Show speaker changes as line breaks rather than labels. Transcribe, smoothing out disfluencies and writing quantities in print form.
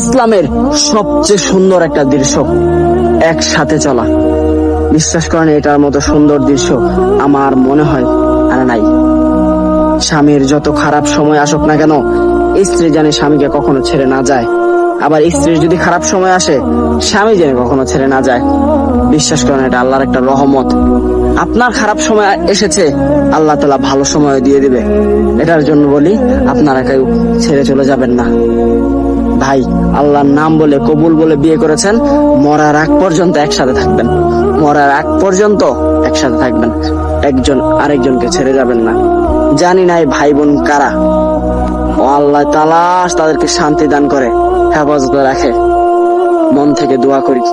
ইসলামের সবচেয়ে সুন্দর একটা দৃশ্য একসাথে চলা। বিশ্বাস করেন, এটার মতো সুন্দর দৃশ্য আমার মনে হয় আর নাই। স্বামীর যত খারাপ সময় আসুক না কেন, স্ত্রী জানে স্বামীকে কখনো ছেড়ে না যায়। আবার স্ত্রীর যদি খারাপ সময় আসে, স্বামী যেন কখনো ছেড়ে না যায়। বিশ্বাস করেন, এটা আল্লাহর একটা রহমত। আপনার খারাপ সময় এসেছে, আল্লাহ তাআলা ভালো সময় দিয়ে দিবে। এটার জন্য বলি, আপনারা কেউ ছেড়ে চলে যাবেন না। ভাই, আল্লাহর নাম বলে, কবুল বলে বিয়ে করেছেন, মরার আগ পর্যন্ত একসাথে থাকবেন। মরার আগ পর্যন্ত একসাথে থাকবেন, একজন আরেকজনকে ছেড়ে যাবেন না। জানি না এই ভাই বোন কারা, ও আল্লাহ তাআলা তাদেরকে শান্তি দান করে, হেফাজতে রাখে। মন থেকে দোয়া করি।